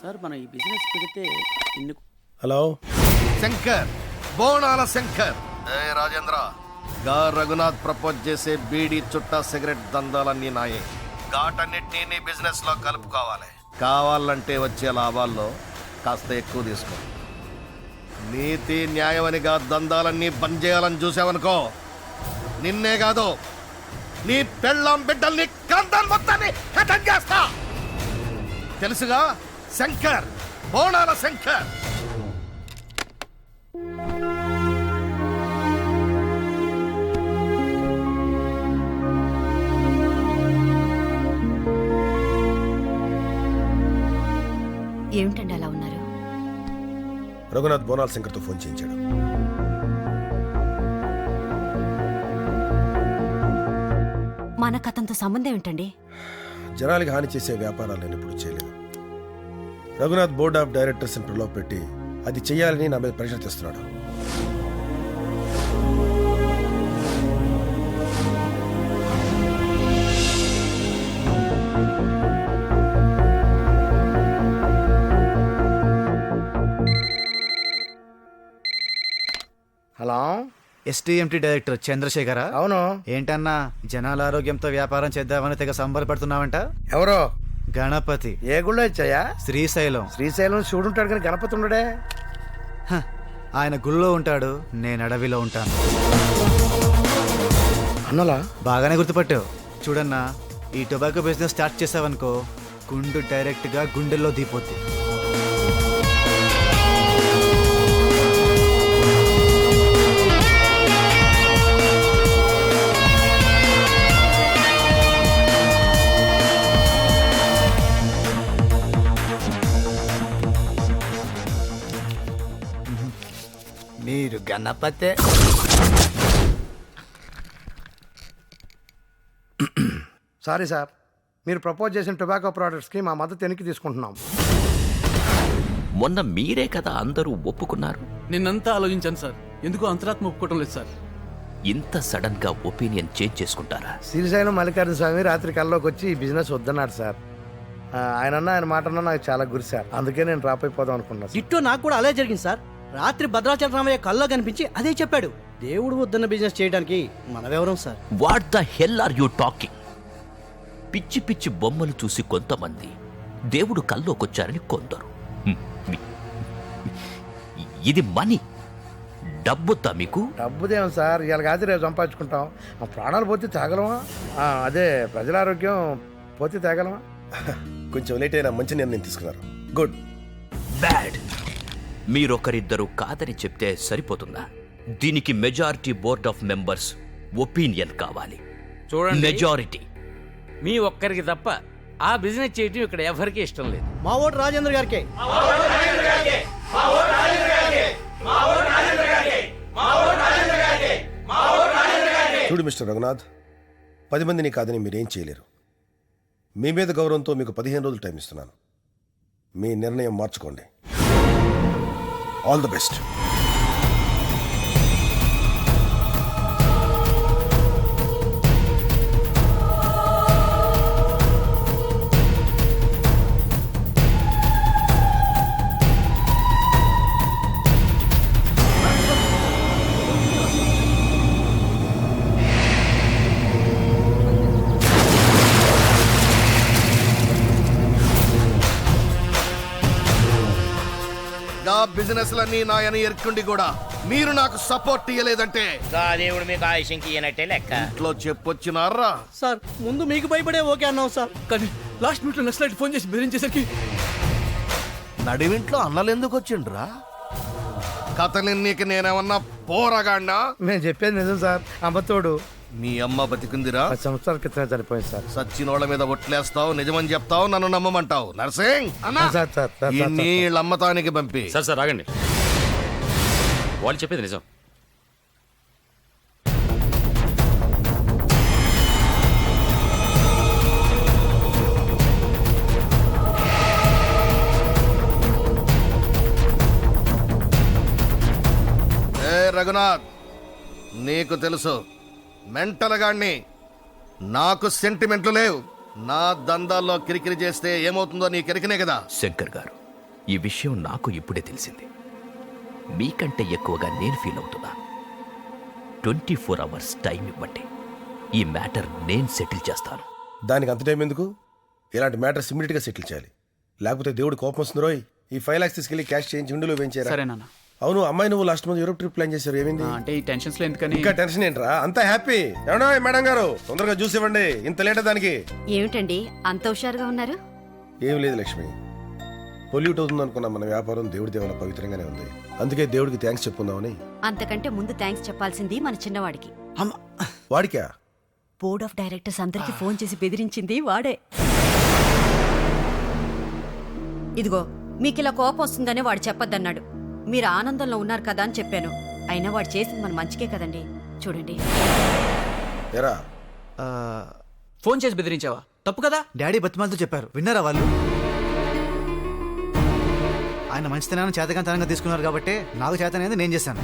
Sir మనం ఈ business పెడితే ఇన్ని. హలో శంకర్, బోనాల శంకర్. రాజేంద్ర గా రఘునాథ్ ప్రపోజ్ చేసే బీడీ చుట్టా సిగరెట్ దందాలన్నీ నాయే. ఘాటన్నిటినీ నీ బిజినెస్ లో కలుపుకోవాలి. కావాలంటే వచ్చే లాభాల్లో కాస్త ఎక్కువ తీసుకో. నీతి న్యాయమనిగా దందాలన్నీ బంద్ చేయాలని చూసావనుకో, నిన్నే కాదు నీ పెళ్ళాం బిడ్డల్ని కందాలు మొత్తాన్ని కథం చేస్తా. తెలుసుగా శంకర్, బోనాల శంకర్. ఏమిటండి అలా ఉన్నారు? రఘునాథ్ బోనాల్ శంకర్తో ఫోన్ చేయించాడు. మన కథంతో సంబంధం ఏంటండి? జనాలకి హాని చేసే వ్యాపారాలు నేను ఇప్పుడు చేయలేదు. రఘునాథ్ బోర్డ్ ఆఫ్ డైరెక్టర్స్ ప్రలోభ పెట్టి అది చెయ్యాలని నా మీద ప్రెషర్ తెస్తున్నాడు. హలో, ఎస్టీఎంటీ డైరెక్టర్ చంద్రశేఖరా? అవును. ఏంటన్నా జనాల ఆరోగ్యంతో వ్యాపారం చేద్దామని తెగ సంబరపడుతున్నావంట? ఎవరో గణపతి. ఏ గుళ్ళో ఇచ్చాయా? శ్రీశైలం. శ్రీశైలం శివుడుంటాడు కానీ గణపతి ఉండడే. ఆయన గుళ్ళో ఉంటాడు, నేను అడవిలో ఉంటాను. అన్నలా బాగానే గుర్తుపట్టావు. చూడన్నా, ఈ టొబాకో బిజినెస్ స్టార్ట్ చేసావనుకో, గుండు డైరెక్ట్ గా గుండెల్లో దిగిపోద్ది. మీరు గణపతే. సారీ సార్, మీరు ప్రపోజ్ చేసిన టొబాకో ప్రోడక్ట్స్కి మా మద్దతు వెనక్కి తీసుకుంటున్నాం. మొన్న మీరే కదా అందరూ ఒప్పుకున్నారు. నిన్నంతా ఆలోచించాను సార్, ఎందుకో అంతరాత్మ ఒప్పుకోవటం లేదు సార్. ఇంత సడన్ గా ఒపీనియన్ చేంజ్ చేసుకుంటారా? శ్రీశైలం మల్లికార్జున స్వామి రాత్రి కల్లోకి వచ్చి ఈ బిజినెస్ వద్దన్నాడు సార్. ఆయన మాట అన్నా నాకు చాలా గురి సార్, అందుకే నేను డ్రాప్ అయిపోదాం అనుకున్నాను. ఇట్టో నాకు కూడా అదే జరిగింది సార్. రాత్రి భద్రాచల రామయ్య కల్లో కనిపించి అదే చెప్పాడు. దేవుడు వద్దన్న బిజినెస్ చేయడానికి మనవెవరం sir? What the hell are you talking? పిచ్చి పిచ్చి బొమ్మలు చూసి కొంతమంది, దేవుడు కల్లోకొచ్చారని కొందరు. ఇది మనీ, డబ్బుతా మీకు? డబ్బుదేం సార్, ఇవాళ కాదు రేపు సంపాదించుకుంటాం. ఆ ప్రాణాలు పోతే తాగలమా? అదే ప్రజల ఆరోగ్యం పోతే తాగలమా? కొంచెం లేట్ అయినా మంచి నిర్ణయం తీసుకున్నారు. గుడ్. బ్యాడ్. మీరొకరిద్దరు కాదని చెప్తే సరిపోతుందా? దీనికి majority board of members opinion కావాలి. చూడండి, మెజారిటీ మీ ఒక్కరికి తప్ప ఆ బిజినెస్ చేయటం ఇక్కడ ఎవరికి ఇష్టం లేదు. మా ఓటు రాజేంద్ర గారికి. చూడు మిస్టర్ రఘునాథ్, 10 మందిని కాదని మీరేం చేయలేరు. మీ మీద గౌరవంతో మీకు 15 రోజులు టైం ఇస్తున్నాను. మీ నిర్ణయం మార్చుకోండి. All the best. బిజినెస్ లన్నీ నాయని ఎరుకుండి కూడా మీరు నాకు సపోర్ట్ ఇయ్యలేదంటే దేవుడు మీకు ఆయుషంకి ఇయ్యనట్టే లెక్క. ఇంట్లో చెప్పొచ్చినారా? సార్ ముందు మీకు భయపడే ఓకే అన్నాం సార్, కానీ లాస్ట్ మినిట్ లో నెక్స్ట్ ఫోన్ చేసి బెదిరించేసరికి నడివింట్లో అన్నలు ఎందుకు వచ్చిండ్రా? కథలెన్నీకి నేనేమన్నా పోరగాడినా? నేను చెప్పేది నిజం సార్. అమ్మతోడు మీ అమ్మ బతికుందిరా? 10 సంవత్సరాల క్రితమే చనిపోయింది సార్. సచ్చినోళ్ళ మీద ఒట్లేస్తావు, నిజమని చెప్తావు, నన్ను నమ్మమంటావు. నర్సింగ్ సార్ నీళ్ళ అమ్మతానికి పంపి. సార్ ఆగండి, వాళ్ళు చెప్పేది నిజం. రఘునాథ్, నీకు తెలుసు మెంటల్ గాడిని. నాకు సెంటిమెంట్లు లేవు. నా దందాల్లో కిరికిరి చేస్తే ఏమవుతుందో నీ కెరికినే కదా. శంకర్ గారు, ఈ విషయం నాకు ఇప్పుడే తెలిసింది. మీకంటే ఎక్కువగా నేను ఫీల్ అవుతున్నాను. 24 అవర్స్ టైం ఇవ్వండి, ఈ మ్యాటర్ నేను సెటిల్ చేస్తాను. దానికి అంత టైం ఎందుకు? ఇలాంటి మ్యాటర్స్ ఇమ్మీడియట్గా సెటిల్ చేయాలి, లేకపోతే దేవుడు కోపం వస్తుంది. రోయ్, ఈ 5 lakhs తీసుకెళ్లి క్యాష్ చేయించి ఇందులో వేయించారా? సరే నాన్న. అవును, అమ్మాయి నువ్వు last month Europe trip plan చేశారు, ఏమైంది? అంటే ఈ టెన్షన్స్ లో ఎందుకని. ఇంకా టెన్షన్ ఏంట్రా, అంతా హ్యాపీ. ఏమన్నా మేడం గారు, తొందరగా జ్యూస్ ఇవ్వండి, ఇంత లేట్ దానికి. ఏమిటండి అంత హుషారుగా ఉన్నారు? ఏం లేదు లక్ష్మి, పొల్యూట్ అవుతుంది అనుకున్న మన వ్యాపారం దేవుడి దేవన పవిత్రంగానే ఉంది. అందుకే దేవుడికి థ్యాంక్స్ చెప్పుకుందామని. అంతకంటే ముందు థ్యాంక్స్ చెప్పాల్సింది మన చిన్నవాడికి. వాడికా? బోర్డ్ ఆఫ్ డైరెక్టర్స్ అందరికి ఫోన్ చేసి బెదిరించింది వాడే. ఇదిగో మీకిలా కోపం వస్తుందనే వాడు చెప్పొద్దన్నాడు. మీరు ఆనందంలో ఉన్నారు కదా అని చెప్పాను. అయినా వాడు చేసింది మన మంచికే కదండి. చూడండి. ఎరా ఫోన్ చేసి బెదిరించావా? తప్పు కదా. డాడీ బతిమాలతో చెప్పారు, విన్నారా వాళ్ళు? ఆయన మంచితనాన్ని చేతకంతనంగా తీసుకున్నారు కాబట్టి నాకు చేతనైంది నేను చేశాను.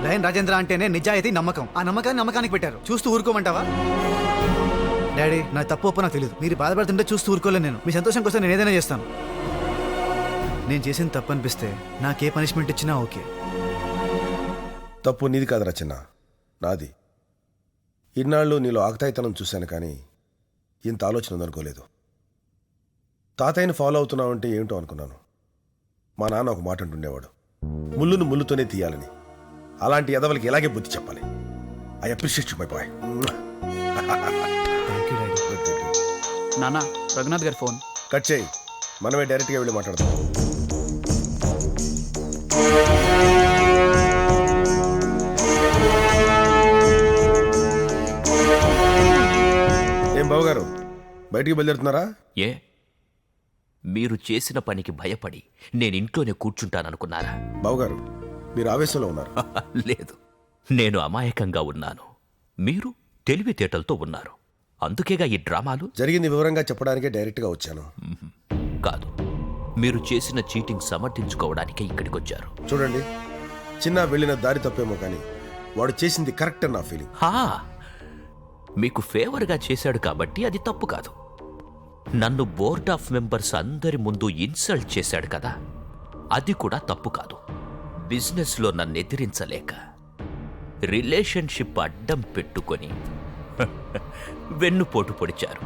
లయన్ రాజేంద్ర అంటేనే నిజాయితీ, నమ్మకం. ఆ నమ్మకాన్ని నమ్మకానికి పెట్టారు. చూస్తూ ఊరుకోమంటావా? డాడీ, నా తప్పు ఒప్పు నాకు తెలియదు. మీరు బాధపడుతుంటే చూస్తూ ఊరుకోలేను నేను. మీ సంతోషం కోసం నేను ఏదైనా చేస్తాను. నేను చేసిన తప్పు అనిపిస్తే నాకే పనిష్మెంట్ ఇచ్చినా ఓకే. తప్పు నీది కాదురా చిన్న, నాది. ఇన్నాళ్ళు నీలో ఆకతాయితనం చూశాను, కానీ ఇంత ఆలోచన ఉందనుకోలేదు. తాతయ్యని ఫాలో అవుతున్నావంటే ఏంటో అనుకున్నాను. మా నాన్న ఒక మాట అంటుండేవాడు, ముళ్ళును ముళ్ళుతోనే తీయాలని. అలాంటి ఎదవలకి ఇలాగే బుద్ధి చెప్పాలి. I appreciate you my boy. నాన్న, రఘునాథ్ గారి ఫోన్. కట్ చేయి, మనమే డైరెక్ట్గా వెళ్ళి మాట్లాడతాం. ఏం బావగారు, బయటికి బయలుదేరుతున్నారా? ఏ, మీరు చేసిన పనికి భయపడి నేను ఇంట్లోనే కూర్చుంటాననుకున్నారా? బావగారు, మీరు ఆవేశంలో ఉన్నారు. లేదు, నేను అమాయకంగా ఉన్నాను, మీరు తెలివితేటలతో ఉన్నారు. అందుకేగా ఈ డ్రామాలు. జరిగింది వివరంగా చెప్పడానికే డైరెక్ట్గా వచ్చాను. కాదు, మీరు చేసిన చీటింగ్ సమర్థించుకోవడానికే ఇక్కడికొచ్చారు. చూడండి, చిన్న వెళ్ళిన దారి తప్పేమో కానీ వాడు చేసింది కరెక్ట్ అని నా ఫీలింగ్. మీకు ఫేవర్గా చేశాడు కాబట్టి అది తప్పు కాదు. నన్ను బోర్డ్ ఆఫ్ మెంబర్స్ అందరి ముందు ఇన్సల్ట్ చేశాడు కదా, అది కూడా తప్పు కాదు. బిజినెస్లో నన్ను ఎదిరించలేక రిలేషన్షిప్ అడ్డం పెట్టుకొని వెన్నుపోటు పొడిచారు,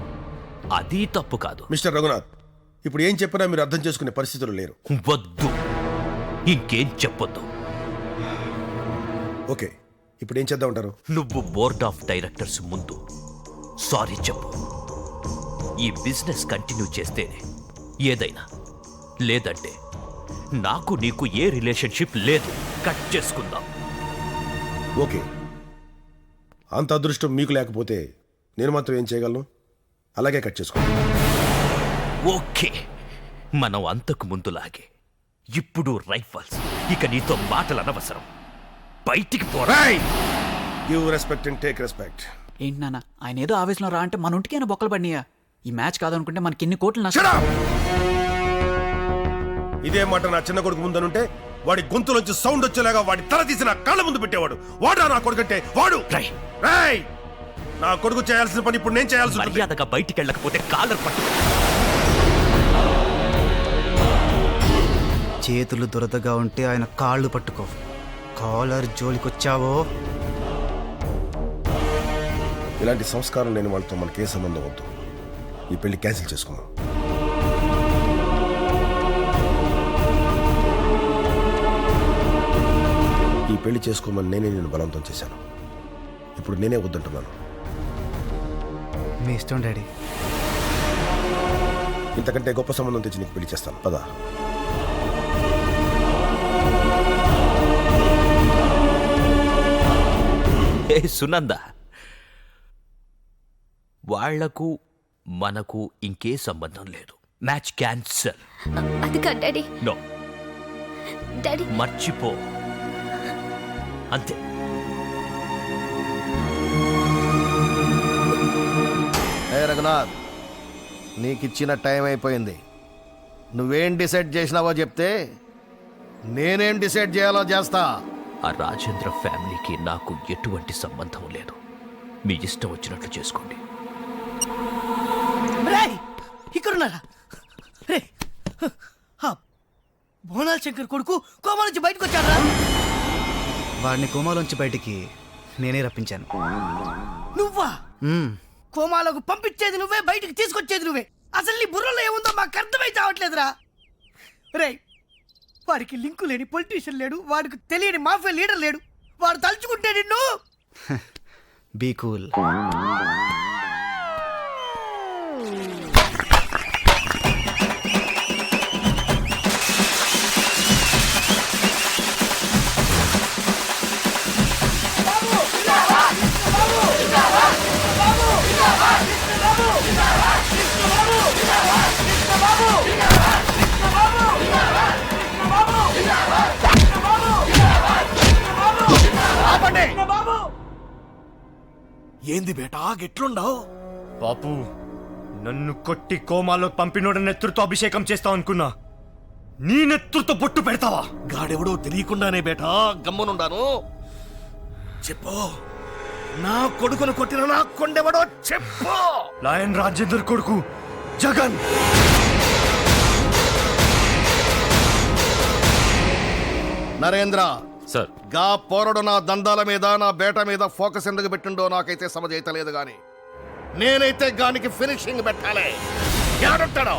అది తప్పు కాదు. మిస్టర్ రఘునాథ్, ఇప్పుడు ఏం చెప్పినా మీరు అర్థం చేసుకునే పరిస్థితులు లేరు. వద్దు, ఇంకేం చెప్పొద్దు. ఓకే, ఇప్పుడు ఏం చేద్దామంటారు? నువ్వు బోర్డ్ ఆఫ్ డైరెక్టర్స్ ముందు సారీ చెప్పు. ఈ బిజినెస్ కంటిన్యూ చేస్తేనే ఏదైనా, లేదంటే నాకు నీకు ఏ రిలేషన్షిప్ లేదు, కట్ చేసుకుందాం. ఓకే, అంత అదృష్టం మీకు లేకపోతే నేను మాత్రం ఏం చేయగలను? అలాగే కట్ చేసుకుందాం. ఓకే, మనం అంతకు ముందులాగే. ఇప్పుడు రైఫల్స్, ఇక నీతో మాటలు అనవసరం, బయటికి పోరా. Give respect and take respect. ఏంటి నాన్న, ఆయన ఏదో ఆవేశంలో రా అంటే మన ఒంటికి అయినా బొక్కలు పడినాయా? ఈ మ్యాచ్ కాదనుకుంటే మనకి ఎన్ని కోట్లు నష్టం. ఇదే మాట నా చిన్న కొడుకు ముందనుంటే వాడి గొంతులోంచి సౌండ్ వచ్చేలాగా వాడి తల తీసి నా కాళ్ళ ముందు పెట్టేవాడు. వాడా నా కొడుకంటే? వాడు నా కొడుకు చేయాల్సిన పని ఇప్పుడు నేను చేయాల్సి. మర్యాదగా బయటికి వెళ్ళకపోతే కాలర్ పట్టు. చేతులు దురదగా ఉంటే ఆయన కాళ్ళు పట్టుకో. కాలర్ జోలికొచ్చావో ఇలాంటి సంస్కారం లేని వాళ్ళతో మనకే సంబంధం వద్దు. ఈ పెళ్లి క్యాన్సిల్ చేసుకున్నాం. ఈ పెళ్లి చేసుకోమని నేనే నేను బలవంతం చేశాను. ఇప్పుడు నేనే వద్దంటున్నాను. మీ ఇష్టం డాడీ. ఇంతకంటే గొప్ప సంబంధం తెచ్చి నీకు పెళ్లి చేస్తాను. పదా. సునంద, వాళ్లకు మనకు ఇంకే సంబంధం లేదు. Match cancel. అది కాదు డాడీ. నో డాడీ, మర్చిపో, అంతే. రఘునాథ్, నీకిచ్చిన టైం అయిపోయింది. నువ్వేం డిసైడ్ చేసినావో చెప్తే నేనేం డిసైడ్ చేయాలో చేస్తా. ఆ రాజేంద్ర ఫ్యామిలీకి నాకు ఎటువంటి సంబంధం లేదు. మీ ఇష్టం వచ్చినట్లు చేసుకోండి. ఇక్కడున్నారా? బద్రాల శంకర్ కొడుకు కోమా నుంచి బయటకు వచ్చాడు. వాడిని కోమాలోంచి బయటికి నేనే రప్పించాను. నువ్వా? మ్మ్. కోమాలకు పంపించేది నువ్వే, బయటికి తీసుకొచ్చేది నువ్వే. అసలు నీ బుర్రలో ఏముందో మాకు అర్థమై చావట్లేదురా. రే, వాడికి లింకు లేని పొలిటీషియన్ లేడు, వాడికి తెలియని మాఫియా లీడర్ లేడు. వాడు తలుచుకుంటే నిన్ను. Be cool. ఏంది బేటా గెట్లుండవు? బాపు, నన్ను కొట్టి కోమాలో పంపినోడ నెత్తురుతో అభిషేకం చేస్తావు అనుకున్నా, నీ నెత్తురుతో బొట్టు పెడతావా? గాడెవడో తెలియకుండానే బేటా గమ్మునుండాను. చెప్పు, నా కొడుకును కొట్టిన నా కొండెవడో చెప్పు. లాయన్ రాజేందర్ కొడుకు జగన్. నరేంద్ర సార్, గా పోరడు నా దందాల మీద, నా బేట మీద ఫోకస్ ఎందుకు పెట్టిండో నాకైతే సమజైతలేదు గాని నేనైతే గానికి ఫినిషింగ్ పెట్టాలి. ఏడుంటాడో?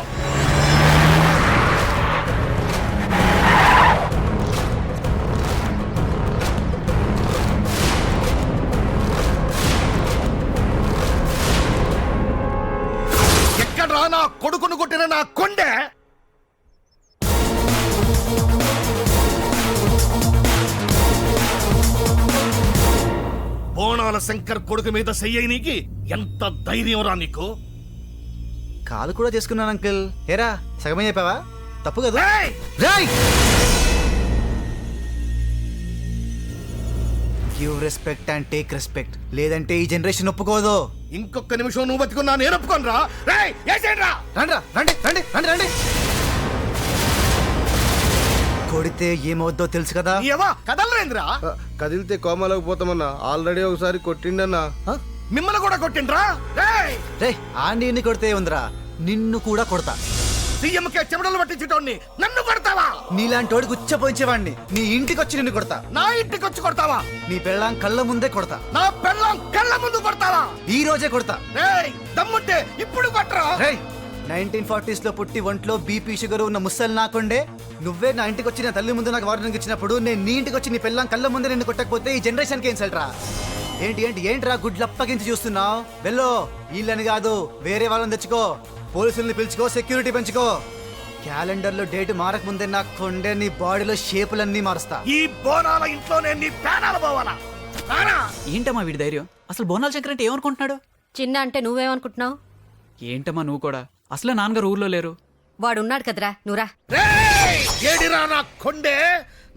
ఎక్కడ్రా నా కొడుకును కొట్టిన నా కొండె? బోనాల శంకర్ కొడుకు మీద చెయ్యనికి ఎంత ధైర్యం రా నీకు? కాలు కూడా చేసుకున్నాను అంకుల్. ఏరా, సగమే చెప్పావా? తప్పు కదా. Give respect and take respect, లేదంటే ఈ జనరేషన్ ఒప్పుకోదు. ఇంకొక నిమిషం నువ్వు బతుకున్నా నేను ఒప్పుకోను రా. రండి రండి రండి రండి రండి. కొడితే ఏమవుద్దో తెలుసు కదా. కదలరేంద్రా? కదిలితే కోమాలోకి పోతామన్నా. ఆల్రెడీ ఒకసారి కొట్టిండన్నా. మిమ్మల్ని కూడా కొట్టిండ్రా? రే, ఆండీని కొడితే ఉందిరా, నిన్ను కూడా కొడతా. సీఎంకే చెమటలు పట్టించేటోడిని నన్ను కొడతావా? నీలాంటి వాడికి ఉచ్చపోయించేవాడిని నీ ఇంటికి వచ్చి నిన్ను కొడతా. నా ఇంటికి వచ్చి కొడతావా? నీ పెళ్ళాం కళ్ళ ముందే కొడతా. నా పెళ్ళాం కళ్ళ ముందు కొడతావా? ఈ రోజే కొడతా. దమ్ముంటే ఇప్పుడు కొట్టరా? 1940s లో పుట్టి ఒంట్లో బీపీ షుగర్ ఉన్న ముసలి నాకుండే నువ్వే నా ఇంటికి వచ్చి నా తల్లి ముందు నాకు వార్నింగ్ ఇచ్చినప్పుడు నేను నీ ఇంటికి వచ్చి నీ పెళ్ళాం కళ్ళ ముందే నిన్ను కొట్టకపోతే ఈ జనరేషన్కి ఏం సెల్ట్రా? ఏంటి ఏంటి ఏంట్రా గుడ్లు అప్పగించి చూస్తున్నావు? వెళ్ళు, వీళ్ళని కాదు వేరే వాళ్ళని తెచ్చుకో, పోలీసుల్ని పిలుచుకో, సెక్యూరిటీ పెంచుకో. క్యాలెండర్ లో డేట్ మారక ముందే నా కొండే నీ బాడీలో షేపులన్నీ మారుస్తా. ఈ బోనాల ఇంట్లోనే నీ ప్రాణాలు పోవాలా? ఏంటమ్మా వీడి ధైర్యం? అసలు బోనాల శంకర్ అంటే ఏమనుకుంటున్నాడు? చిన్న అంటే నువ్వేమనుకుంటున్నావు? ఏంటమ్మా నువ్వు కూడా? అసలే నాన్నగారు ఊర్లో లేరు. వాడున్నాడు కదరా, నువ్వురా. ఏడిరా నా కొండే?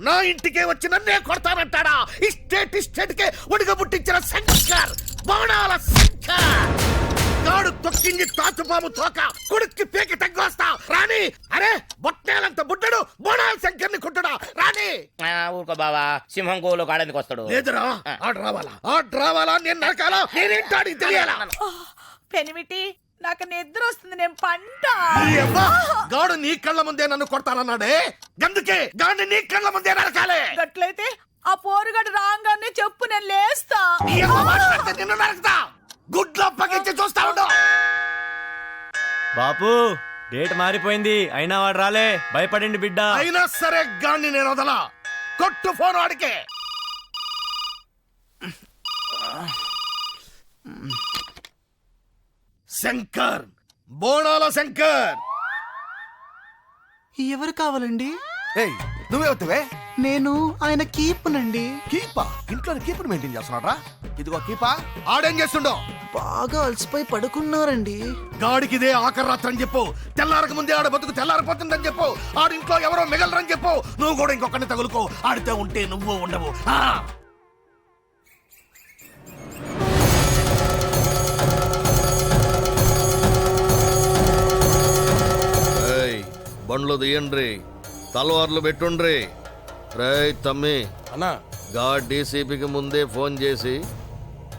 నా ఇంటికే వచ్చి నన్నే కొడతానంటాడా? ఇస్టేట్ కే ఒడిగ పుట్టించిన శంకర్, బోనాల శంకర్ గాడు తొక్కింది తాచుపాము తోక, కొడుక్కి పేకి తగ్గొస్తా రాని. అరే, బొట్టేలంత బుడ్డడు బోనాల శంకర్ని కొట్టుడా రాని. ఊరుకో బావా, సింహం గోలో కాడనికి వస్తాడు. లేదురా, ఆడు రావాలా నేను నరకాలా? నేనేంటాడికి తెలియాలా? పెనిమిటి, నాకు నిద్ర వస్తుంది, నేను పంట. గాడు నీ కళ్ళ ముందే నన్ను కొడతానన్నాడే, గందుకే గాడిని నీ కళ్ళ ముందే నరకాలే. అట్లయితే ఆ పోరుగడు రాగానే చెప్పు, నేను లేస్తా. నిన్ను నరకుతా, గుడ్లో పగించి చూస్తా ఉండు. బాపు, డేట్ మారిపోయింది, అయినా వాడు రాలే. భయపడండి బిడ్డ. అయినా సరే గాడిని నేను వదలా. కొట్టు ఫోన్ వాడికే. శంకర్, బోనాల శంకర్. ఎవరు కావాలండి? నువ్వే వద్దువే. నేను ఆయన కీపునండి. కీపా? ఇంట్లో కీపుని మెయింటైన్ చేస్తున్నాడ్రా? ఇదిగో కీపా. ఆడేం చేస్తుండో? బాగా అలసిపోయి పడుకున్నారండి. గాడికి ఇదే ఆఖరి రాత్రి అని చెప్పు. తెల్లారక ముందే ఆడ బతుకు తెల్లారిపోతుందని చెప్పు. ఆడింట్లో ఎవరో మిగలరని చెప్పు. నువ్వు కూడా ఇంకొకరిని తగులుకో. ఆడితే ఉంటే నువ్వు ఉండవు. బండ్లు తీయండ్రి, తలవార్లు పెట్టుండ్రి. రేయ్ తమ్మి అన్నా, గా డీసీపీకి ముందే ఫోన్ చేసి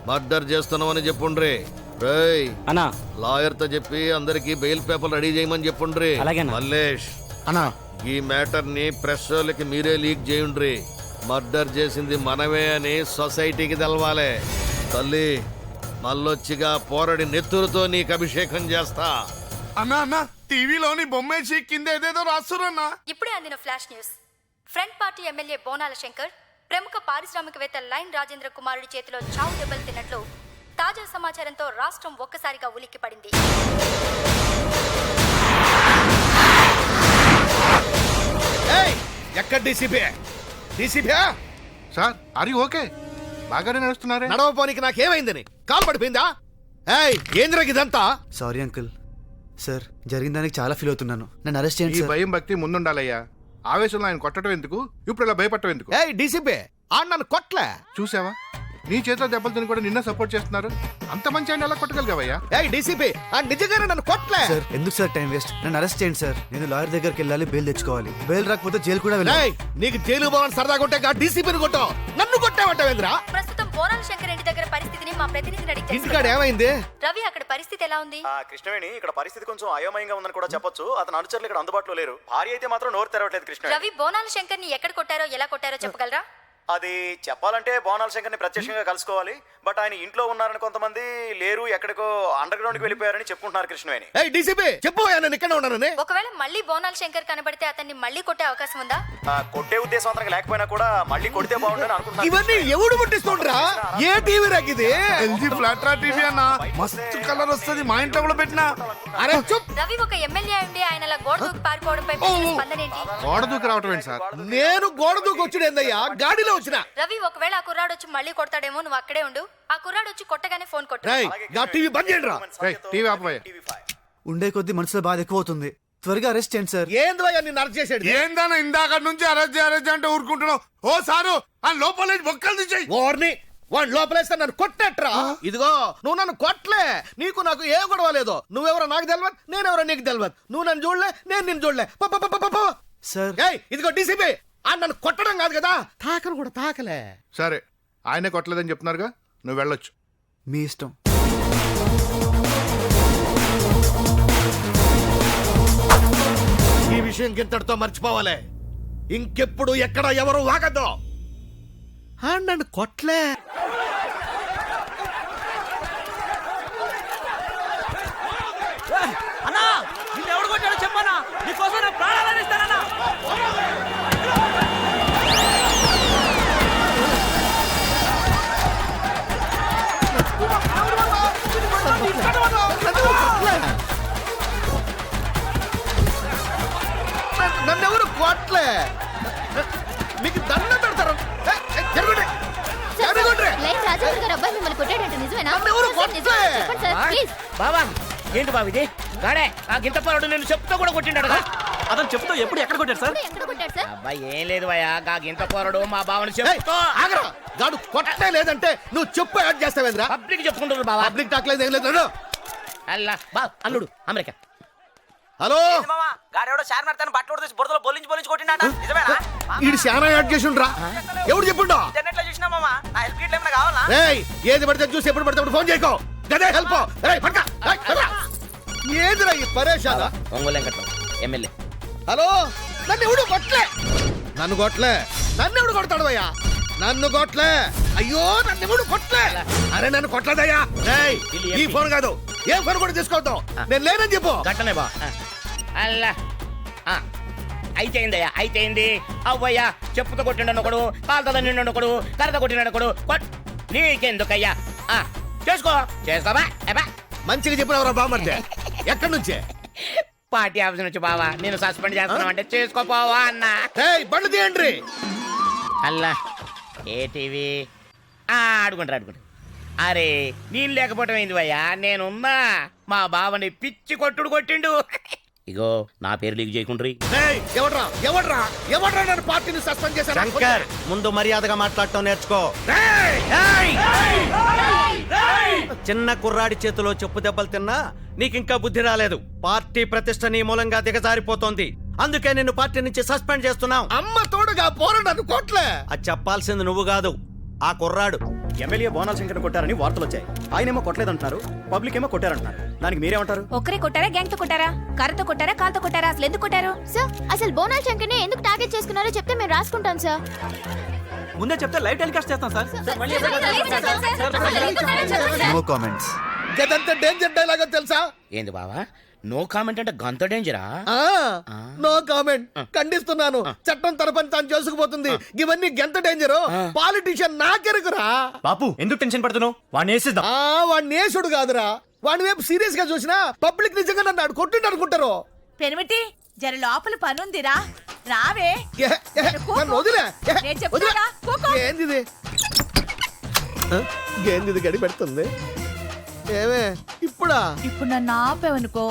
మర్డర్ చేస్తున్నామని చెప్పుండ్రి. రేయ్ అన్నా, లాయర్ తో చెప్పి అందరికి బెయిల్ పేపర్ రెడీ చేయమని చెప్పుండ్రి. అలాగేనా? మల్లేష్ అన్నా, ఈ మ్యాటర్ ని ప్రెస్ వాళ్ళకి మీరే లీక్ చేయండ్రి. మర్డర్ చేసింది మనమే అని సొసైటీకి తెలవాలి. తల్లి మళ్ళొచ్చిగా పోరడి నెత్తురుతో నీకు అభిషేకం చేస్తా. అన్నా అన్న టీవీలోని బొమ్మేసి కింద ఏదేదో రాస్తున్నా. ఇప్పుడే అందిన flash news. Front party MLA బోనాల శంకర్ ప్రముఖ పారిశ్రామికవేత్త లైన్ రాజేంద్ర కుమారుడి చేతిలో చావు దెబ్బలు తిన్నట్లు తాజా సమాచారంతో రాష్ట్రం ఒక్కసారిగా ఉలిక్కిపడింది. ఎక్కడ డీసీపీ? డీసీపీ సార్ అది ఓకే బాగానే నడుస్తున్నారే. నడవపోనికి నాకేమైందని కాలు పడిపోయిందా? ఏయ్ ఏంద్రా ఇదంతా? Sorry uncle. సార్ జరిగిన దానికి చాలా ఫీల్ అవుతున్నాను. నన్ను అరెస్ట్ చేయండి ఈ సార్. భయం భక్తి ముందుండాలయ్యా. ఆవేశంలో ఆయన కొట్టడం ఎందుకు, ఇప్పుడు ఇలా భయపడటం ఎందుకు? ఏయ్ డీసీపీ ఆడు నన్ను కొట్లే. చూసావా, నీ చేతిలో దెబ్బలు తిని కూడా నిన్న సపోర్ట్ చేస్తున్నారు. అంత మంచి ఆయన ఎలా కొట్టగలిగావయ్యా? ఏయ్ డీసీపీ ఆ నిజంగానే నన్ను కొట్లే. సార్ ఎందుకు సార్ టైం వేస్ట్? నన్ను అరెస్ట్ చేయండి సార్. నేను లాయర్ దగ్గరికి వెళ్ళాలి, బెయిల్ తెచ్చుకోవాలి. బెయిల్ రాకపోతే జైలు కూడా వెళ్ళాలి. నీకు జైలు పోవాలని సరదా కొట్టే డీసీపీని కొట్టావు, నన్ను కొట్టావంటావేంద్రా? ప్రస్తుతం బోనాల శంకర్ ఇంటి దగ్గర పరిస్థితిని మా ప్రతినిధిని అడిగి ఇంటికాడ ఏమైంది? రవి అక్కడ పరిస్థితి ఎలా ఉంది? కృష్ణవేణి ఇక్కడ పరిస్థితి కొంచెం అయోమయంగా ఉందని కూడా చెప్పొచ్చు. అతని అనుచరులు ఇక్కడ అందుబాటులో లేరు. భార్య అయితే మాత్రం నోరు తెరవట్లేదు. కృష్ణ రవి బోనాల శంకర్ ని ఎక్కడ కొట్టారో ఎలా కొట్టారో చెప్పగలరా? అది చెప్పాలంటే బోనాల శంకర్ని ప్రత్యక్షంగా కలుసుకోవాలి. బట్ ఆయన ఇంట్లో ఉన్నారని కొంతమంది, లేరు ఎక్కడికో అండర్ గ్రౌండ్ కి వెళ్ళిపోయారని చెప్పుకుంటున్నారు. కృష్ణవేణి డీసీపీ చెప్పు, నేను ఇక్కడ ఉన్నానని. ఒకవేళ మళ్ళీ బోనాల శంకర్ కనబడితే అతన్ని మళ్ళీ కొట్టే అవకాశం ఉందా? కొట్టే ఉద్దేశం అతనికి లేకపోయినా కూడా మళ్ళీ కొడితే బాగుంటుందని అనుకుంటున్నాను. ఇవన్నీ ఎవడు పుట్టిస్తుండ్రా? ఏ టీవీ రాకిది? ఎల్జీ ఫ్లాట్ రా టీవీ అన్న, మస్తు కలర్ వస్తుంది. మా ఇంట్లో కూడా పెట్టినా. అరే చూప్. రవి ఒక ఎమ్మెల్యే ఉండి ఆయన అలా గోడ దూకి పారిపోవడంపై స్పందన ఏంటి? గోడ దూకి రావటం ఏంటి సార్? నేను గోడ దూకి వచ్చుడేందయ్యా, గాడిలో వచ్చిన. రవి ఒకవేళ ఆ కుర్రాడు వచ్చి మళ్ళీ కొడతాడేమో, నువ్వు అక్కడే ఉండు. ఆ కుర్రాడు వచ్చి కొట్టగానే ఫోన్ కొట్టు. టీవీ బంద్ చేయండి రా. టీవీ ఆపవయ్యా. ఉండే కొద్ది మనసులో బాధ ఎక్కువ అవుతుంది. త్వరగా అరెస్ట్ చేయండి సార్. ఏందయ్యా నిన్ను అరెస్ట్ చేసేది? ఏందన్నా ఇందాక నుంచి అరెస్ట్ అంటే ఊరుకుంటున్నావు? ఓ సారు ఆ లోపల బొక్కలు తీసేయి. ఓర్ని వాడు లోపలేస్తే నన్ను కొట్టట్రా. ఇదిగో నువ్వు నన్ను కొట్టలే, నీకు నాకు ఏ గొడవ లేదు. నువ్వెవరో నాకు తెలియదు, నేనెవరో నీకు తెలియదు. నువ్వు నన్ను చూడలే, నేను నిన్ను చూడలే. సార్ ఇదిగో డీసీపీ ఆ నన్ను కొట్టడం కాదు కదా, తాకను కూడా తాకలే. సరే ఆయనే కొట్టలేదని చెప్తున్నారుగా, నువ్వు వెళ్ళొచ్చు. మీ ఇష్టం. ఈ విషయం గింతటితో మర్చిపోవాలి. ఇంకెప్పుడు ఎక్కడ ఎవరు వాగద్దు. నన్ను కొట్లే. అన్నా నిన్ను ఎవడు కొట్టాడో చెప్పనా? నీకోసం నా ప్రాణాలను ఇస్తానన్నా. నన్నెవరు కొట్లే, మీకు దండం పెడతారు. బాబా ఏంటి బాబు ఇది? గాడే ఆ గింత పరుడు నేను చెప్తా కూడా కొట్టిండాడు. అతను చెప్తా ఎప్పుడు ఎక్కడ కొట్టాడు సార్? అబ్బాయి ఏం లేదు భయ్యా, గా గింత పోరడు మా బావని చెప్తా. ఆగరా, గాడు కొట్టే లేదంటే నువ్వు చెప్పు యాడ్ చేస్తావేంద్రా? పబ్లిక్ చెప్పుకుంటారు బాబా. పబ్లిక్ టాక్ లేదు, ఏం లేదు. అల్లా బా అల్లుడు అమెరికా. హలో ఈడు శానా యాడ్ చేసిండ్రా. ఎవడు చెప్పుండో? ఏది పడితే చూసి ఎప్పుడు పడితే ఫోన్ చేయకో. గదే హెల్ప్. ఏదిరా ఈ పరేషానా? ఒంగోలు వెంకట్రావు ఎమ్మెల్యే. హలో నన్ను ఎవడు కొట్లే, నన్ను కొట్లే. నన్ను ఎవడు కొడతాడు అయ్యా? నన్ను కొట్లే. అయ్యో నన్ను ఎవడు కొట్లే. అరే నన్ను కొట్టలేదయ్యా. ఈ ఫోన్ కాదు, ఏ ఫోన్ కూడా తీసుకోవద్దాం. నేను లేనని చెప్పు. గట్టనే బా. అల్లా అయితే అయిందయ్యా, అయితే అయింది. అవ్వయ్యా చెప్పుతో కొట్టిండను ఒకడు, కాలుతో నిండు ఒకడు, కర్రతో కొట్టినాడు ఒకడు. నీకెందుకయ్యా? చేసుకో చేసుకోబా. మంచిగా చెప్పినవరా బామర్దే? ఎక్కడి నుంచే? పార్టీ ఆఫీస్ నుంచి బావా. నేను సస్పెండ్ చేస్తున్నావు అంటే చేసుకోపోవా అన్నా. బండి తీయండి. అల్లా ఏ టీవీ ఆడుకుంటారు ఆడుకుంటారు. అరే నేను లేకపోవటం ఏంది భయ్యా, నేనున్నా. మా బావని పిచ్చి కొట్టుడు కొట్టిండు. ఇగో నా పేరు లీక్ చేయకుండ్రి. ఎవడ్రా ఎవడ్రా ఎవడ్రా నన్ను పార్టీని సస్పెండ్ చేశారు? శంకర్ ముందు మర్యాదగా మాట్లాడటం నేర్చుకో. చిన్న కుర్రాడి చేతిలో చెప్పు దెబ్బలు తిన్నా నీకింకా బుద్ధి రాలేదు. పార్టీ ప్రతిష్ట నీ మూలంగా దిగజారిపోతోంది. అందుకే నిన్ను పార్టీ నుంచి సస్పెండ్ చేస్తున్నావు. అమ్మ తోడుగా పోరాడు కొట్లే. అది చెప్పాల్సింది నువ్వు కాదు, ఆ కుర్రాడు. ఎమ్మెల్యే బోనాల శంకర్ కొట్టారని వార్తలు వచ్చాయి. ఆయనేమో కొట్టలేదంటున్నారు, పబ్లిక్ ఏమో కొట్టారంటున్నారు. దానికి మీరేమంటారు? ఒక్కరే కొట్టారా, గ్యాంగ్ తో కొట్టారా, కర్రతో కొట్టారా, కాలుతో కొట్టారా, అసలు ఎందుకు కొట్టారు? సార్ అసలు బోనాల శంకర్ని ఎందుకు టార్గెట్ చేసుకున్నారో చెప్తే మేము రాసుకుంటాం సార్. ముందే చెప్తే లైవ్ టెలికాస్ట్ చేస్తాం సార్. No comments. గదంత డేంజర్ డైలాగ్ తెలుసా? ఏంది బావా నో కామెంట్ అంటే గంత డేంజరా? No comment. ఖండిస్తున్నాను. చట్టం తరపని తాను చేసుకుపోతుంది. ఇవన్నీ గెంత డేంజర్. పాలిటిషియన్ నాకెరుకురా. బాపు ఎందుకు టెన్షన్ పడుతున్నావు? వాడిని వేసేద్దాం. వాడిని నేసుడు కాదురా. వాడి వైపు సీరియస్ గా చూసినా పబ్లిక్ నిజంగా నన్ను కొట్టిండు అనుకుంటారు. పెనిమిటి జర లోపల పనుందిరా, రావే. నన్ను వదిలే. నేను చెప్తారా? ఏంది ఏంది గడి పెడుతుంది? ఏమే ఇప్పుడా? ఇప్పుడు నన్ను ఆపేవనుకో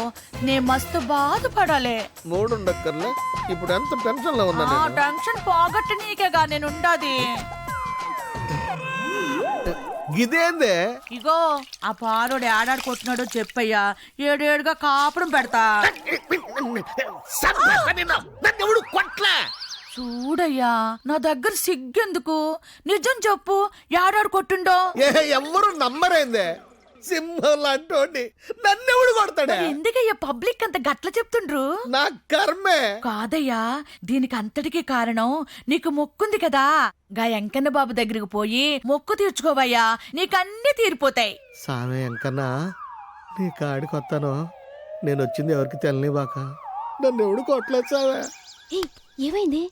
నేను మస్తు బాధపడాలి. మూడుండక్కర్లే. ఇప్పుడు ఎంత టెన్షన్ లో ఉన్నా నేను. టెన్షన్ పోగొట్టు నీకేగా నేను ఉండాది. ఇదేందే? ఇగో ఆ పారోడు ఏడాడు కొట్టినాడో చెప్పయ్యా, ఏడేడుగా కాపురం పెడతా. చూడయ్యా నా దగ్గర సిగ్గెందుకు, నిజం చెప్పు, ఏడాడు కొట్టుండో? ఎవ్వరు నమ్మరేందే? సింహం లాంటి నన్నెవడు కొడతాడే? ఎందుకయ్యా పబ్లిక్ అంత గట్ల చెప్తుండ్రు? నా కర్మే. కాదయ్యా దీనికి అంతటికి కారణం నీకు మొక్కుంది కదా, గా ఎంకన్న బాబు దగ్గరికి పోయి మొక్కు తీర్చుకోవయ్యా, నీకన్నీ తీరిపోతాయి. సామే ఎంకన్నా నీ కాడికి వస్తాను. నేను వచ్చింది ఎవరికి తెలియబాక. నన్ను ఎవడు కొట్టలేదు సామే. ఏమైంది?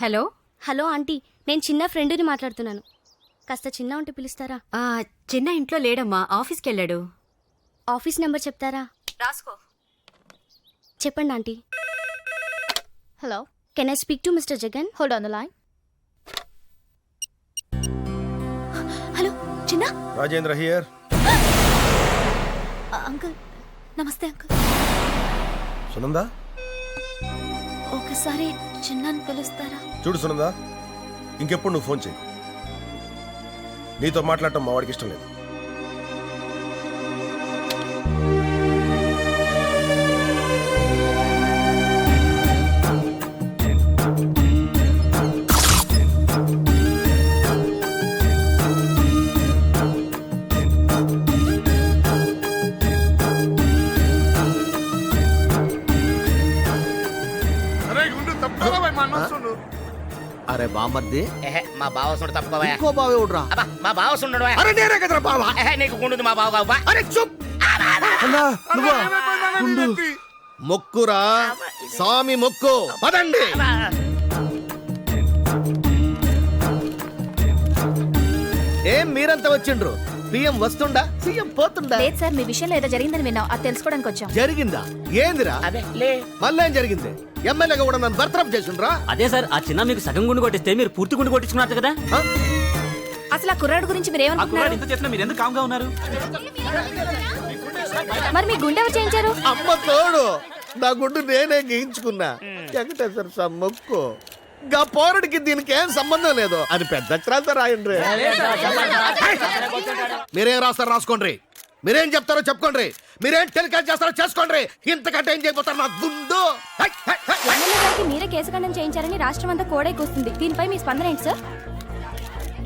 హలో హలో ఆంటీ, నేను చిన్న ఫ్రెండ్ని మాట్లాడుతున్నాను. కాస్త చిన్న ఉంటే పిలుస్తారా? చిన్న ఇంట్లో లేడమ్మా, ఆఫీస్కి వెళ్ళాడు. ఆఫీస్ నెంబర్ చెప్తారా? రాసుకో. చెప్పండి aunty. Hello, can I speak to mister Jagan? Hold on the line. Hello చిన్న. రాజేంద్ర హియర్. అంకుల్ నమస్తే అంకుల్. సునందా ఒకసారి చిన్నని పిలుస్తారా? చూడు సునందా, ఇంకెప్పుడు నువ్వు ఫోన్ చేయి. నీతో మాట్లాడటం మా వాడికి ఇష్టం లేదు. అరే బామర్ది, మా బావ సుండు తప్పుకోవా. ఇంకో బావే ఉడ్రా. మా బావ సుండు. అరే నేనే కదరా బావా. నీకు గుండుది మా బావ కావా? అరే చూప్. మొక్కురా స్వామి మొక్కు. పదండి. ఏం మీరంతా వచ్చిండ్రు? పిఎం వస్తుండా సీఎం పోతుండా? లేదు సార్, మీ విషయంలో ఏదో జరిగిందని విన్నాం, అది తెలుసుకోవడానికి వచ్చాం. జరిగిందా? ఏందిరా? మళ్ళీ ఏం జరిగింది? ఎమ్మెల్యేగా కూడా నన్ను బర్తరఫ్ చేసిండ్రా? అదే సార్, ఆ చిన్న మీకు సగం గుండు కొట్టిస్తే మీరు పూర్తి గుండు కొట్టించుకున్నారు కదా. అసలు ఆ కుర్రాడు గురించి మీరు ఏమనుకుంటున్నారు? ఇంత చేసినా మీరు ఎందుకు కామ్గా ఉన్నారు? మరి మీ గుండె ఎవరు చేయించారు? అమ్మ తోడు, నా గుండు నేనే గీయించుకున్నా. వెంకటేశ్వర స్వామి మొక్కు. గా పోరడికి దీనికి ఏం సంబంధం లేదు. అది పెద్ద అక్షరాలతో రాయండి. మీరేం రాస్తారో రాసుకోండి. మీరేం చెప్తారో చెప్పుకోండి. మీరేం టెలికాస్ట్ చేస్తారో చేసుకోండి. ఇంతకంటే ఏం చేయబోతారు నా గుండు? ఎమ్మెల్యే గారికి మీరే కేసుఖండం చేయించారని రాష్ట్రం అంతా కోడైకొస్తుంది. దీనిపై మీ స్పందన ఏంటి సార్?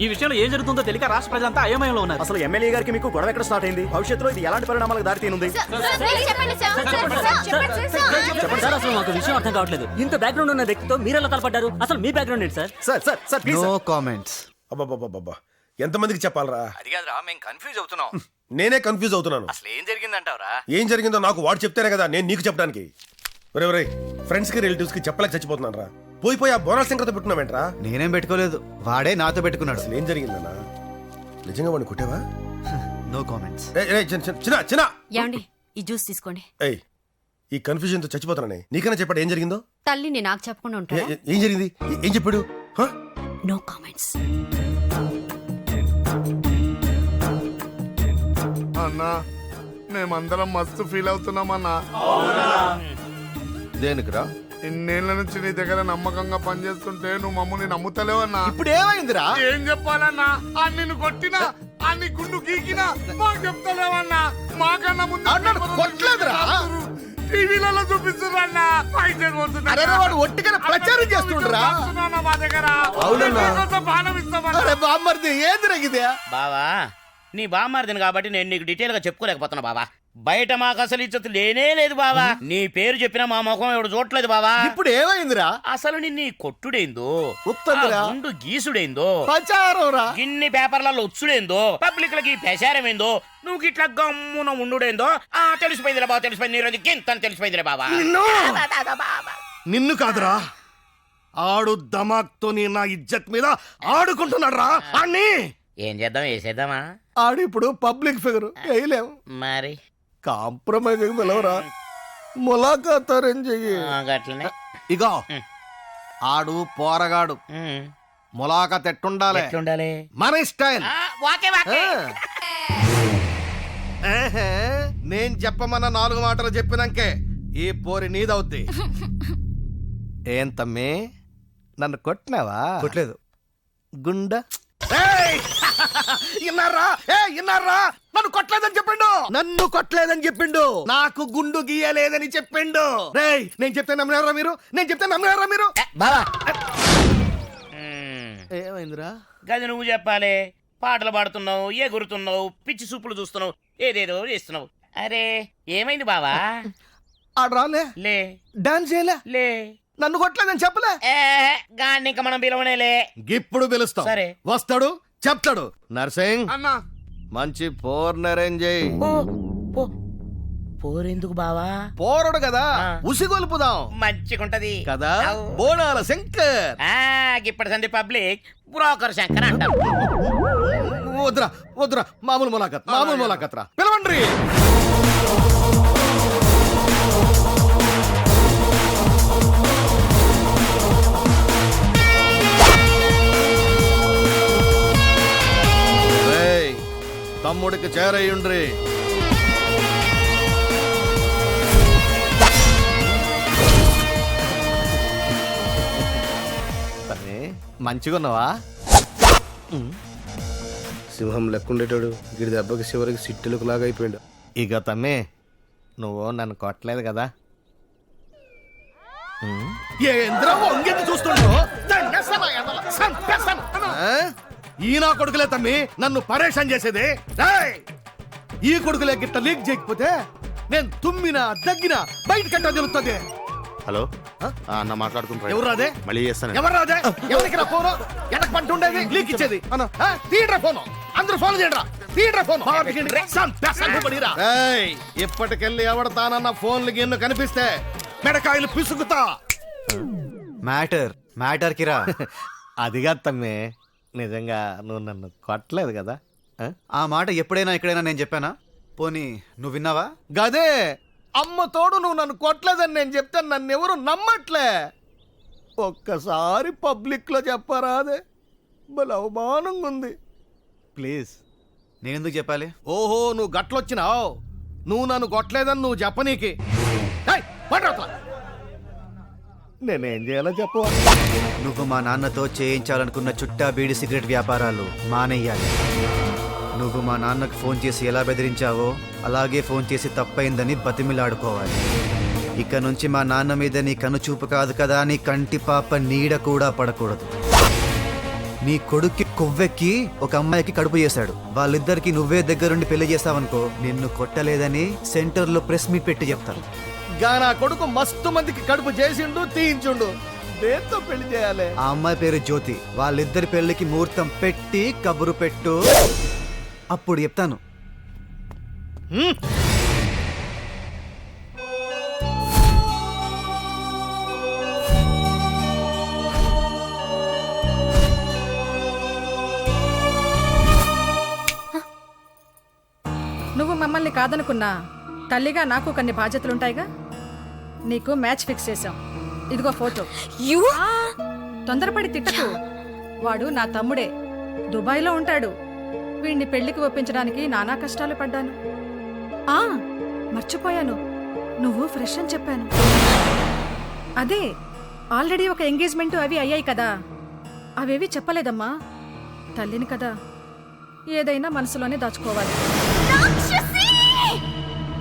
ఈ విషయంలో ఏం జరుగుతుందో తెలియక రాష్ట్ర ప్రజలంతా అయోమయంలో ఉన్నారు. అసలు ఎమ్మెల్యే గారికి మీకు గొడవ ఎక్కడ స్టార్ట్ అయింది? భవిష్యత్తులో ఇది ఎలాంటి పరిణామాలకు దారి తీనుంది? చెప్పండి సార్, అసలు మాకు విషయం అర్థం కావట్లేదు. ఇంత బ్యాక్గ్రౌండ్ ఉన్న వ్యక్తితో మీరు ఎలా తలపడ్డారు? అసలు మీ బ్యాక్గ్రౌండ్ ఏంటి sir? Sir please. No comments. అబ్బాబ్బాబ్బా, ఎంతమందికి చెప్పాలరా? అది కాదురా, మేము కన్ఫ్యూజ్ అవుతున్నాం. నేనే కన్ఫ్యూజ్ అవుతున్నాను. అసలు ఏం జరిగిందంటావరా? ఏం జరిగిందో నాకు వాడు చెప్తేనే కదా నేను నీకు చెప్పడానికి. ఒరే ఫ్రెండ్స్ కి రిలేటివ్స్ కి చెప్పలేక చచ్చిపోతున్నాను రా. పోయి ఆ బోనాల శంకర్తో పెట్టుకున్నావేంట్రా? నేనేం పెట్టుకోలేదు, వాడే నాతో పెట్టుకున్నాడు. అసలు ఏం జరిగిందన్నా? నిజంగా వాడిని కొట్టావా? No comments. చిన్న ఏమండి ఈ జ్యూస్ తీసుకోండి. ఏయ్, ఈ కన్ఫ్యూజన్ తో చచ్చిపోతానని నీకన్నా చెప్పాడు ఏం జరిగిందో? తల్లిని నాకు చెప్పకుండా ఉంటా. ఏం జరిగింది? ఏం చెప్పాడు? No comments. అన్నా మేమందరం మస్తు ఫీల్ అవుతున్నామన్నా. దేనికిరా? ఇన్నేళ్ల నుంచి నీ దగ్గర నమ్మకంగా పనిచేస్తుంటే నువ్వు మమ్మల్ని నమ్ముతలేవన్నా. ఇప్పుడు ఏమైందిరా? ఏం చెప్పాలన్నా? నిన్ను కొట్టినా అన్ని గుండు గీకినా మాకు చెప్తలేవన్నా. మాకన్నా ముందు కొట్టలేదురా? టీవీలలో చూపిస్తున్నా. వాడు ఒట్టిగా ప్రచారం చేస్తుండ్రా మా దగ్గర బామ్మర్ది. ఏది రగిదే బావా నీ బామ్మారిదిని కాబట్టి నేను నీకు డీటెయిల్ గా చెప్పుకోలేకపోతున్నా బావా. బయట మాకు అసలు ఇచ్చత లేనే లేదు బావా. నీ పేరు చెప్పినా మా ముఖం ఎవడు చూడలేదు బావా. ఇప్పుడు ఏమైందిరా? అసలు నిన్ను కొట్టుడేందో, ఉత్తదురా, ముందు గీసుడేందో, ప్రచారంరా, ఇన్ని పేపర్లలో వచ్చుడేందో, పబ్లిక్ లకి ప్రచారమేందో, నువ్వు ఇట్లా గమ్మున ఉండుడేందో తెలిసిపోయిందిలే బావ. తెలిసిపోయింది, ఈ రోజు గింత తెలిసిపోయిందిలే బావా. నిన్ను కాదురా, ఆడు దమాక్తో నా ఇజ్జత్ మీద ఆడుకుంటున్నాడు రా. అన్ని ఏం చేద్దాం, వేసేద్దామా? ఆడు ఇప్పుడు పబ్లిక్ ఫిగర్, వేయలేము. మరి కాంప్రమైజ్ పిలవరా, ములాఖాత్ అరేంజ్ చెయ్యి. గట్లనే. ఇగో ఆడు పోరగాడు, ములాఖాత్ ఎట్టుండాలి? ఎట్లుండాలి? మన స్టైల్. వాకే వాకే. నేను చెప్పమన్న 4 మాటలు చెప్పినాకే ఈ పోరి నీదవుద్ది. ఏం తమ్మి, నన్ను కొట్టినావా? కొట్టలేదు. గుండా ఇన్నారా? నన్ను కొట్టలేదని చెప్పిండు. నన్ను కొట్టలేదని చెప్పిండు. నాకు గుండు గీయలేదని చెప్పిండు. రేయ్, నేను చెప్తే నమ్మినారా మీరు? నేను చెప్తే నమ్మినారా మీరు? బావా ఏమైందిరా? గది నువ్వు చెప్పాలి. పాటలు పాడుతున్నావు, ఎగురుతున్నావు, పిచ్చి సూపులు చూస్తున్నావు, ఏదేదో చేస్తున్నావు. అరే ఏమైంది బావా? ఆడు రాలే, లే. డాన్స్ చేయలే, లే. నన్ను కొట్టలేదని చెప్పలే. గాన్ని ఇంకా మనం పిలవనేలే. ఇప్పుడు పిలుస్తాం. సరే, వస్తాడు, చెప్తాడు. నర్సింగ్ అన్నా, మంచి పోర్ని అరేంజ్ చేయి. పోరెందుకు బావా? పోరడు కదా, ఉసిగొలుపుదాం. మంచిగుంటది కదా. బోనాల శంకర్. ఇప్పటి సంది పబ్లిక్ బ్రోకర్ శంకర్ అంటారు. వద్దురా వద్దురా, మామూలు ములాఖత్ రా. పిలవండి. తమ్ముడికి చేరయ్యుండ్రి. మంచిగున్నావా? సింహం లెక్కుండేటాడు, గిడి దెబ్బకి చివరికి సిట్టులకు లాగా అయిపోయాడు. ఇక తమ్మి, నువ్వు నన్ను కొట్టలేదు కదా? ఈ నా కొడుకులే తమ్మి నన్ను పరేషాన్ చేసేది. ఈ కొడుకులే గిట్ట లీక్ చేయకపోతే నేను తుమ్మినా దగ్గినా బయటకంటా తెలుస్తుంది. హలో అన్న మాట్లాడుకుంటా. ఎవరు రాదే? మళ్ళీ చేస్తాను. ఎవరు రాదే? ఎవరికి రా ఫోను? ఎనక పంట ఉండేది లీక్ ఇచ్చేది. తీయడ్రా ఫోను, అందరూ ఫోన్ చేయడరా. తీయడ్రా ఫోను. ఇప్పటికెళ్ళి ఎవడతానన్న ఫోన్లు గిన్ను కనిపిస్తే మెడకాయలు పిసుకుతా. మ్యాటర్ కిరా. అదిగా తమ్మి, నిజంగా నువ్వు నన్ను కొట్టలేదు కదా? ఆ మాట ఎప్పుడైనా ఎక్కడైనా నేను చెప్పానా? పోనీ నువ్వు విన్నావా? గదే, అమ్మ తోడు నువ్వు నన్ను కొట్టలేదని నేను చెప్తే నన్ను ఎవరు నమ్మట్లే. ఒక్కసారి పబ్లిక్ లో చెప్పరాదే, బల అవమానంగా ఉంది. ప్లీజ్, నేనెందుకు చెప్పాలి? ఓహో, నువ్వు గట్లొచ్చినావు. నువ్వు నన్ను కొట్టలేదని నువ్వు చెప్పనీకి. నేనేం చేయాలో చెప్పు. నువ్వు మా నాన్నతో చేయించాలనుకున్న చుట్టా బీడి సిగరెట్ వ్యాపారాలు మానేయాలి. నువ్వు మా నాన్నకు ఫోన్ చేసి ఎలా బెదిరించావో అలాగే ఫోన్ చేసి తప్పైందని బతిమిలాడుకోవాలి. ఇక నుంచి మా నాన్న మీద నీ కనుచూపు కాదు కదా, నీ కంటి పాప నీడ కూడా పడకూడదు. నీ కొడుక్కి కొవ్వెక్కి ఒక అమ్మాయికి కడుపు చేశాడు. వాళ్ళిద్దరికి నువ్వే దగ్గరుండి పెళ్లి చేస్తావనుకో, నిన్ను కొట్టలేదని సెంటర్లో ప్రెస్ మీట్ పెట్టి చెప్తాను. నా కొడుకు మస్తు మందికి కడుపు చేసిండు, తీయించుండు. దేంతో పెళ్లి చేయాలి? ఆ అమ్మాయి పేరు జ్యోతి. వాళ్ళిద్దరి పెళ్లికి ముహూర్తం పెట్టి కబురు పెట్టు, అప్పుడు చెప్తాను. నువ్వు మమ్మల్ని కాదనుకున్నా తల్లిగా నాకు కొన్ని బాధ్యతలుంటాయిగా. నీకు మ్యాచ్ ఫిక్స్ చేశాం. ఇదిగో ఫోటో. తొందరపడి తిట్టకు, వాడు నా తమ్ముడే, దుబాయ్లో ఉంటాడు. వీడిని పెళ్లికి ఒప్పించడానికి నానా కష్టాలు పడ్డాను. మర్చిపోయాను, నువ్వు ఫ్రెష్ అని చెప్పాను. అదే, ఆల్రెడీ ఒక ఎంగేజ్మెంట్ అవి అయ్యాయి కదా, అవేవి చెప్పలేదమ్మా. తల్లిని కదా, ఏదైనా మనసులోనే దాచుకోవాలి.